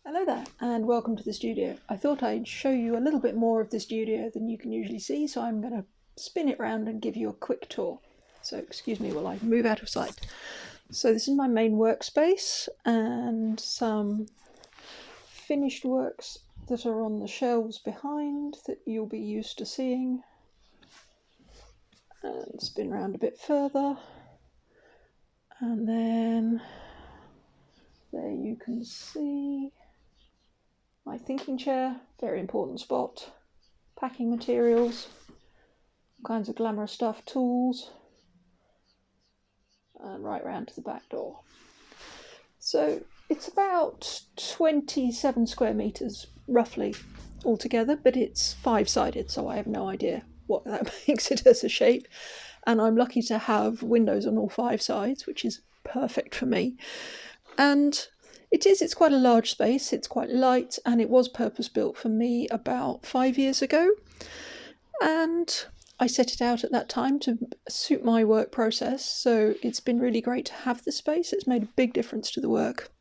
Hello there and welcome to the studio. I thought I'd show you a little bit more of the studio than you can usually see, so I'm going to spin it around and give you a quick tour. So excuse me while I move out of sight. So this is my main workspace and some finished works that are on the shelves behind that you'll be used to seeing. And spin around a bit further, and then there you can see my thinking chair, very important spot, packing materials, all kinds of glamorous stuff, tools, and right round to the back door. So it's about 27 square metres roughly altogether, but it's 5-sided, so I have no idea what that makes it as a shape. And I'm lucky to have windows on all 5 sides, which is perfect for me. And it's quite a large space, it's quite light, and it was purpose-built for me about 5 years ago. And I set it out at that time to suit my work process, so it's been really great to have the space. It's made a big difference to the work.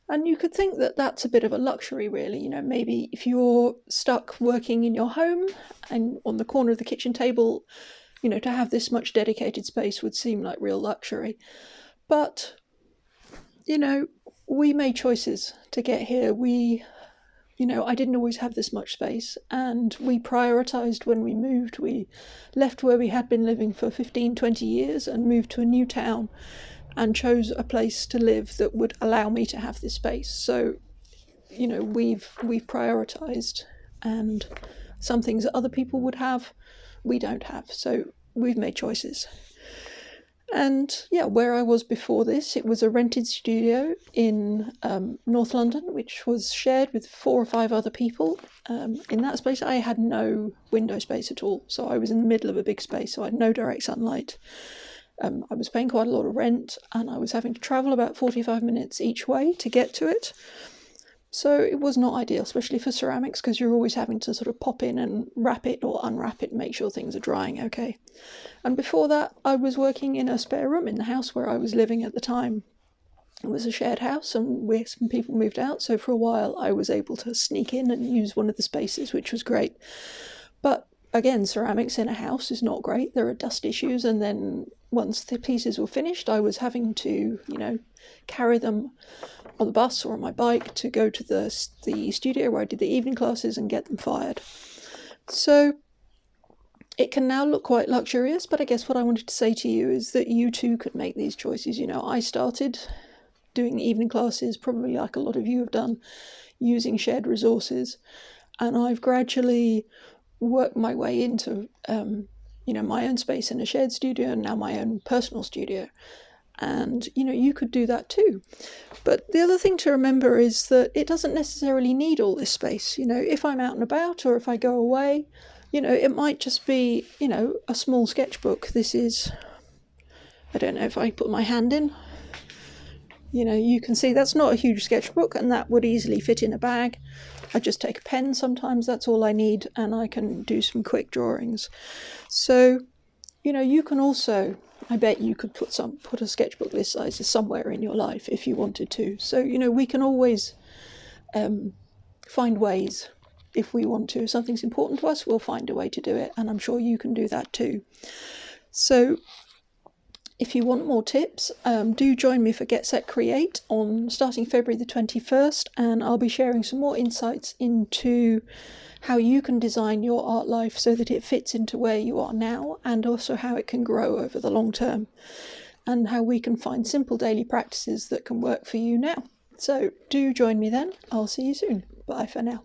And you could think that that's a bit of a luxury, really. You know, maybe if you're stuck working in your home and on the corner of the kitchen table, you know, to have this much dedicated space would seem like real luxury. But, you know, we made choices to get here. I didn't always have this much space, and we prioritised when we moved. We left where we had been living for 15, 20 years and moved to a new town and chose a place to live that would allow me to have this space. So, you know, we've prioritised, and some things that other people would have, we don't have. So we've made choices. And yeah, where I was before this, it was a rented studio in North London, which was shared with 4 or 5 other people. In that space, I had no window space at all. So I was in the middle of a big space, so I had no direct sunlight. I was paying quite a lot of rent, and I was having to travel about 45 minutes each way to get to it. So it was not ideal, especially for ceramics, because you're always having to sort of pop in and wrap it or unwrap it and make sure things are drying okay. And before that, I was working in a spare room in the house where I was living at the time. It was a shared house, and some people moved out, so for a while I was able to sneak in and use one of the spaces, which was great. But again, ceramics in a house is not great. There are dust issues, and then once the pieces were finished, I was having to, carry them on the bus or on my bike to go to the studio where I did the evening classes and get them fired. So it can now look quite luxurious, but I guess what I wanted to say to you is that you too could make these choices. You know, I started doing evening classes, probably like a lot of you have done, using shared resources, and I've gradually worked my way into my own space in a shared studio, and now my own personal studio. And you could do that too. But the other thing to remember is that it doesn't necessarily need all this space. If I'm out and about, or if I go away, it might just be a small sketchbook. This is, I don't know, if I put my hand in, you can see that's not a huge sketchbook, and that would easily fit in a bag. I just take a pen sometimes, that's all I need, and I can do some quick drawings. So, you can also, I bet you could put a sketchbook this size somewhere in your life if you wanted to. So, we can always find ways if we want to. If something's important to us, we'll find a way to do it, and I'm sure you can do that too. So, if you want more tips, do join me for Get Set Create starting February the 21st, and I'll be sharing some more insights into how you can design your art life so that it fits into where you are now, and also how it can grow over the long term, and how we can find simple daily practices that can work for you now. So do join me then. I'll see you soon. Bye for now.